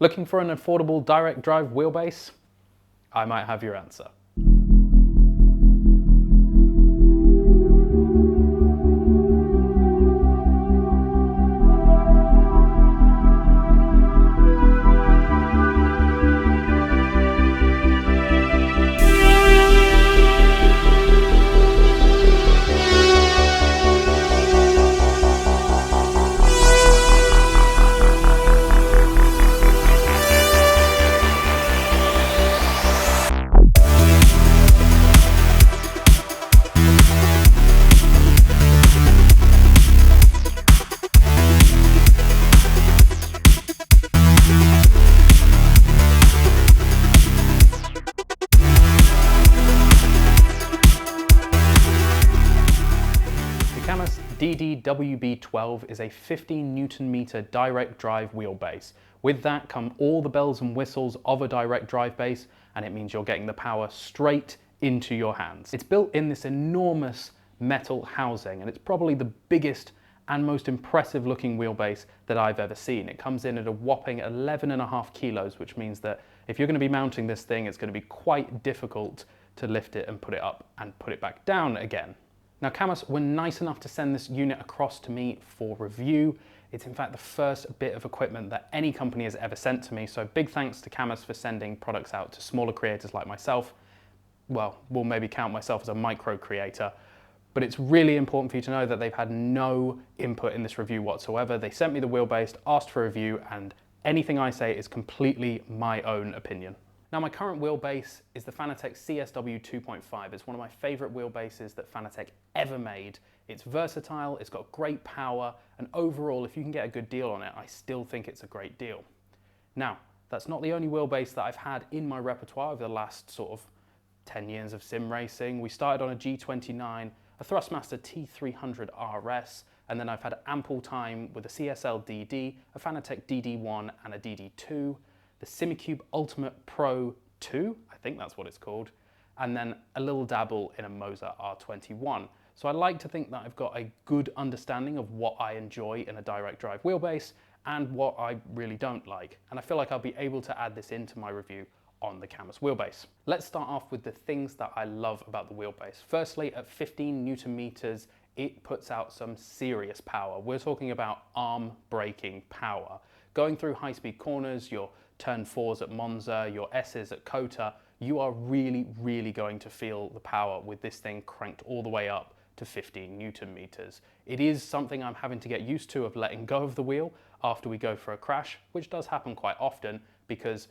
Looking for an affordable direct drive wheelbase? I might have your answer. Cammus DDWB 12 is a 15 Newton meter direct drive wheelbase. With that come all the bells and whistles of a direct drive base, and it means you're getting the power straight into your hands. It's built in this enormous metal housing, and it's probably the biggest and most impressive looking wheelbase that I've ever seen. It comes in at a whopping 11.5 kilos, which means that if you're going to be mounting this thing, it's going to be quite difficult to lift it and put it up and put it back down again. Now, Cammus were nice enough to send this unit across to me for review. It's in fact the first bit of equipment that any company has ever sent to me, so big thanks to Cammus for sending products out to smaller creators like myself. Well, we'll maybe count myself as a micro creator, but it's really important for you to know that they've had no input in this review whatsoever. They sent me the wheelbase, asked for a review, and anything I say is completely my own opinion. Now, my current wheelbase is the Fanatec CSW 2.5. It's one of my favorite wheelbases that Fanatec ever made. It's versatile, it's got great power, and overall, if you can get a good deal on it, I still think it's a great deal. Now, that's not the only wheelbase that I've had in my repertoire over the last sort of 10 years of sim racing. We started on a G29, a Thrustmaster T300 RS, and then I've had ample time with a CSL DD, a Fanatec DD1, and a DD2. The Simicube Ultimate Pro 2, I think that's what it's called, and then a little dabble in a Moser R21. So I like to think that I've got a good understanding of what I enjoy in a direct drive wheelbase and what I really don't like. And I feel like I'll be able to add this into my review on the Cammus wheelbase. Let's start off with the things that I love about the wheelbase. Firstly, at 15 Newton meters, it puts out some serious power. We're talking about arm braking power. Going through high-speed corners, your turn 4s at Monza, your S's at Kota, you are really going to feel the power with this thing cranked all the way up to 15 Newton meters. It is something I'm having to get used to, of letting go of the wheel after we go for a crash, which does happen quite often because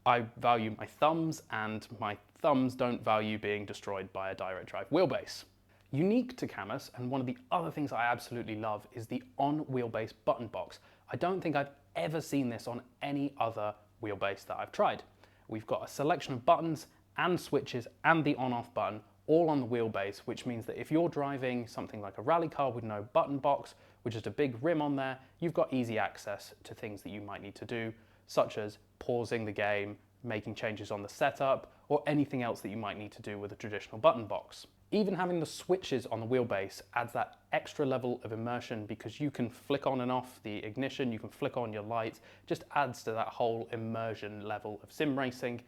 I value my thumbs and my thumbs don't value being destroyed by a direct drive wheelbase. Unique to Cammus, and one of the other things I absolutely love, is the on-wheelbase button box. I don't think I've ever seen this on any other wheelbase that I've tried. We've got a selection of buttons and switches and the on-off button all on the wheelbase, which means that if you're driving something like a rally car with no button box, with just a big rim on there, you've got easy access to things that you might need to do, such as pausing the game, making changes on the setup, or anything else that you might need to do with a traditional button box. Even having the switches on the wheelbase adds that extra level of immersion, because you can flick on and off the ignition, you can flick on your lights, just adds to that whole immersion level of sim racing.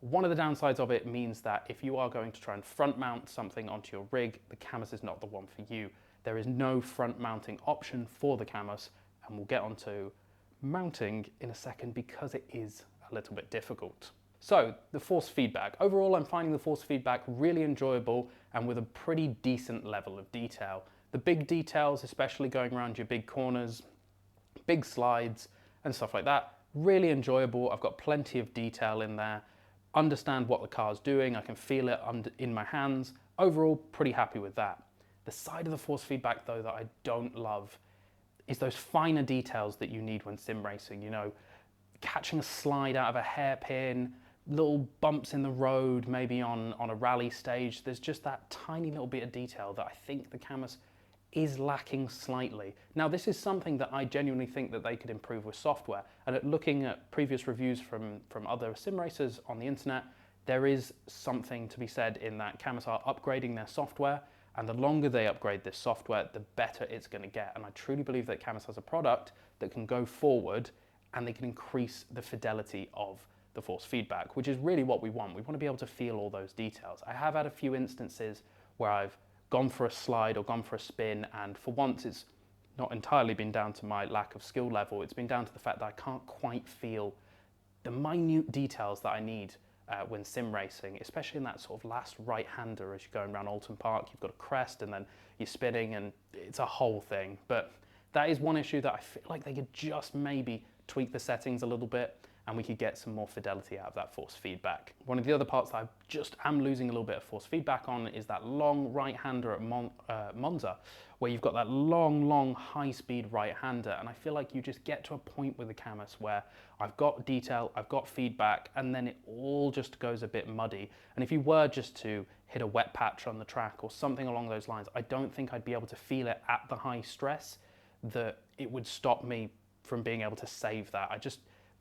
One of the downsides of it means that if you are going to try and front mount something onto your rig, the Cammus is not the one for you. There is no front mounting option for the Cammus, and we'll get onto mounting in a second because it is a little bit difficult. So, the force feedback. Overall, I'm finding the force feedback really enjoyable and with a pretty decent level of detail. The big details, especially going around your big corners, big slides and stuff like that, really enjoyable. I've got plenty of detail in there. Understand what the car's doing, I can feel it in my hands. Overall, pretty happy with that. The side of the force feedback though that I don't love is those finer details that you need when sim racing. You know, catching a slide out of a hairpin, little bumps in the road, maybe on a rally stage. There's just that tiny little bit of detail that I think the Cammus is lacking slightly. Now, this is something that I genuinely think that they could improve with software. And at looking at previous reviews from other sim racers on the internet, there is something to be said in that Cammus are upgrading their software, and the longer they upgrade this software, the better it's going to get. And I truly believe that Cammus has a product that can go forward and they can increase the fidelity of the force feedback, which is really what we want. We want to be able to feel all those details. I have had a few instances where I've gone for a slide or gone for a spin, and for once it's not entirely been down to my lack of skill level, it's been down to the fact that I can't quite feel the minute details that I need when sim racing, especially in that sort of last right-hander as you're going around Alton Park. You've got a crest and then you're spinning, and it's a whole thing. But that is one issue that I feel like they could just maybe tweak the settings a little bit, and we could get some more fidelity out of that force feedback. One of the other parts that I just am losing a little bit of force feedback on is that long right-hander at Monza, where you've got that long high-speed right-hander, and I feel like you just get to a point with the Cammus where I've got detail, I've got feedback, and then it all just goes a bit muddy. And if you were just to hit a wet patch on the track or something along those lines, I don't think I'd be able to feel it at the high stress that it would stop me from being able to save that.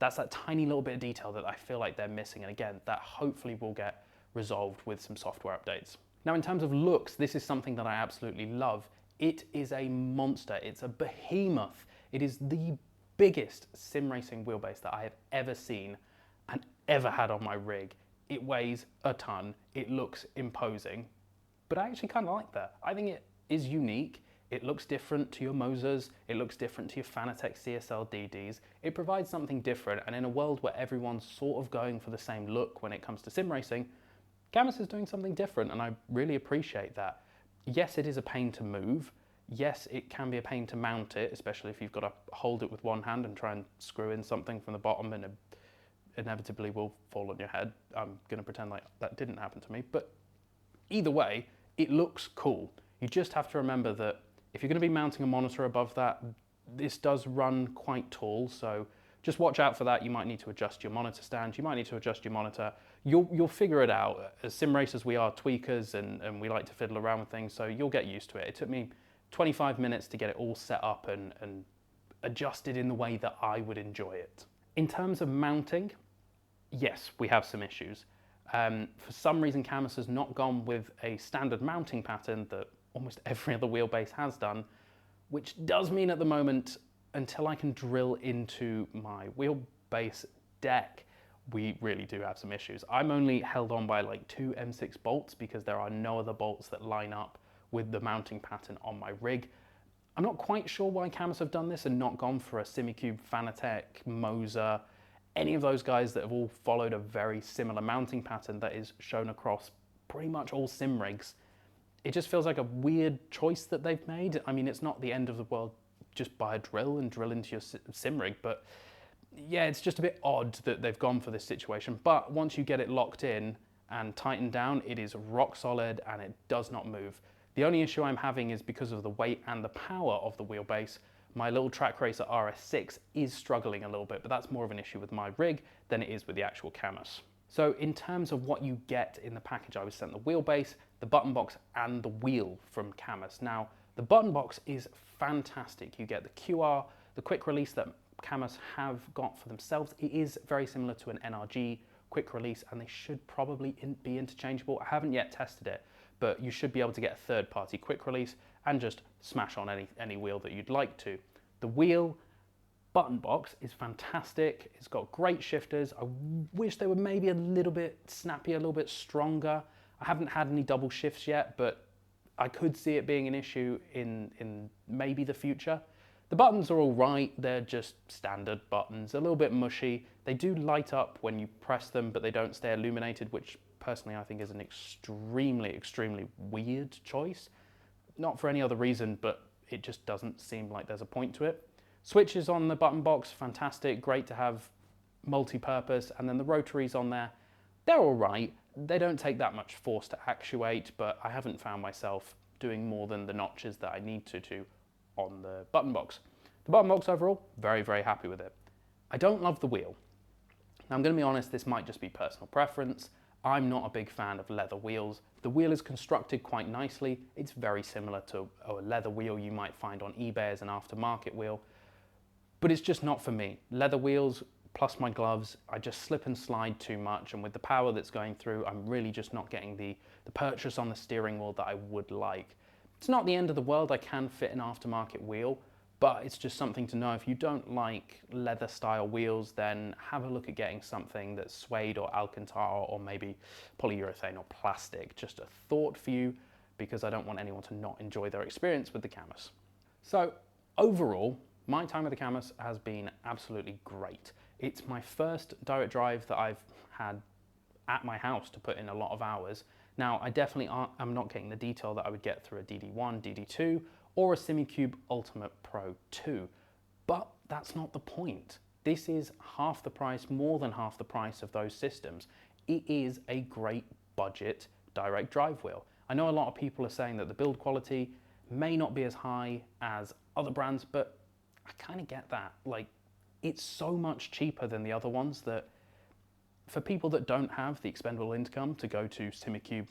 That's that tiny little bit of detail that I feel like they're missing. And again, that hopefully will get resolved with some software updates. Now, in terms of looks, this is something that I absolutely love. It is a monster. It's a behemoth. It is the biggest sim racing wheelbase that I have ever seen and ever had on my rig. It weighs a ton. It looks imposing, but I actually kind of like that. I think it is unique. It looks different to your Mosers, it looks different to your Fanatec CSL DDs. It provides something different, and in a world where everyone's sort of going for the same look when it comes to sim racing, Cammus is doing something different, and I really appreciate that. Yes, it is a pain to move. Yes, it can be a pain to mount it, especially if you've got to hold it with one hand and try and screw in something from the bottom, and it inevitably will fall on your head. I'm going to pretend like that didn't happen to me, but either way, it looks cool. You just have to remember that if you're going to be mounting a monitor above that, this does run quite tall, so just watch out for that. You might need to adjust your monitor stand, you might need to adjust your monitor. You'll figure it out. As sim racers, we are tweakers and we like to fiddle around with things, so you'll get used to it. It took me 25 minutes to get it all set up and adjusted in the way that I would enjoy it. In terms of mounting, yes, we have some issues. For some reason, Cammus has not gone with a standard mounting pattern that almost every other wheelbase has done, which does mean at the moment, until I can drill into my wheelbase deck, we really do have some issues. I'm only held on by like 2 M6 bolts because there are no other bolts that line up with the mounting pattern on my rig. I'm not quite sure why Cammus have done this and not gone for a Simicube, Fanatec, Moser, any of those guys that have all followed a very similar mounting pattern that is shown across pretty much all sim rigs. It just feels like a weird choice that they've made. I mean, it's not the end of the world. Just buy a drill and drill into your sim rig, but yeah, it's just a bit odd that they've gone for this situation. But once you get it locked in and tightened down, it is rock solid and it does not move. The only issue I'm having is because of the weight and the power of the wheelbase. My little Track Racer RS6 is struggling a little bit, but that's more of an issue with my rig than it is with the actual Cammus. So in terms of what you get in the package, I was sent the wheelbase, the button box, and the wheel from Cammus. Now, the button box is fantastic. You get the QR, the quick release that Cammus have got for themselves. It is very similar to an NRG quick release, and they should probably be interchangeable. I haven't yet tested it, but you should be able to get a third-party quick release and just smash on any wheel that you'd like to. The wheel button box is fantastic. It's got great shifters. I wish they were maybe a little bit snappier, a little bit stronger. I haven't had any double shifts yet, but I could see it being an issue in maybe the future. The buttons are all right. They're just standard buttons, a little bit mushy. They do light up when you press them, but they don't stay illuminated, which personally I think is an extremely weird choice. Not for any other reason, but it just doesn't seem like there's a point to it. Switches on the button box, fantastic, great to have multi-purpose, and then the rotaries on there, they're all right. They don't take that much force to actuate, but I haven't found myself doing more than the notches that I need to on the button box. The button box overall, very happy with it. I don't love the wheel. Now I'm going to be honest, this might just be personal preference. I'm not a big fan of leather wheels. The wheel is constructed quite nicely. It's very similar to a leather wheel you might find on eBay as an aftermarket wheel, but it's just not for me. Leather wheels plus my gloves, I just slip and slide too much, and with the power that's going through, I'm really just not getting the purchase on the steering wheel that I would like. It's not the end of the world. I can fit an aftermarket wheel, but it's just something to know. If you don't like leather style wheels, then have a look at getting something that's suede or Alcantara or maybe polyurethane or plastic. Just a thought for you, because I don't want anyone to not enjoy their experience with the Cammus. So overall, my time with the Cammus has been absolutely great. It's my first direct drive that I've had at my house to put in a lot of hours. Now, I definitely am not getting the detail that I would get through a DD1, DD2, or a SimiCube Ultimate Pro 2, but that's not the point. This is half the price, more than half the price of those systems. It is a great budget direct drive wheel. I know a lot of people are saying that the build quality may not be as high as other brands, but I kind of get that. Like, it's so much cheaper than the other ones that for people that don't have the expendable income to go to SimiCube,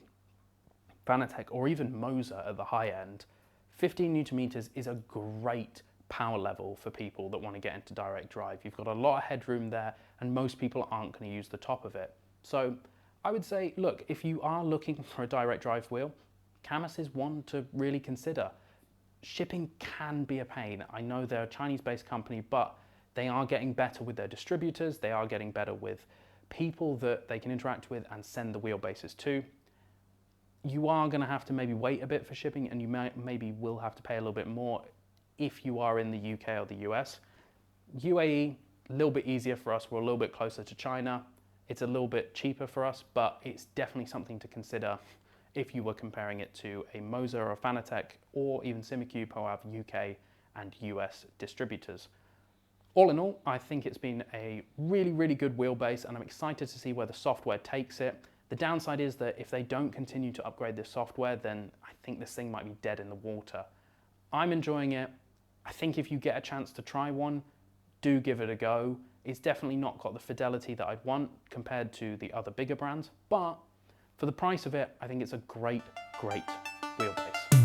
Fanatec, or even Moser at the high end, 15 Newton meters is a great power level for people that want to get into direct drive. You've got a lot of headroom there, and most people aren't going to use the top of it. So I would say, look, if you are looking for a direct drive wheel, Cammus is one to really consider. Shipping can be a pain. I know they're a Chinese-based company, but they are getting better with their distributors. They are getting better with people that they can interact with and send the wheelbases to. You are going to have to maybe wait a bit for shipping, and you maybe will have to pay a little bit more if you are in the UK or the US. UAE, a little bit easier for us. We're a little bit closer to China. It's a little bit cheaper for us, but it's definitely something to consider if you were comparing it to a Moser or a Fanatec or even SimiCube, who have UK and US distributors. All in all, I think it's been a really, really good wheelbase, and I'm excited to see where the software takes it. The downside is that if they don't continue to upgrade this software, then I think this thing might be dead in the water. I'm enjoying it. I think if you get a chance to try one, do give it a go. It's definitely not got the fidelity that I'd want compared to the other bigger brands, but for the price of it, I think it's a great, great wheelbase.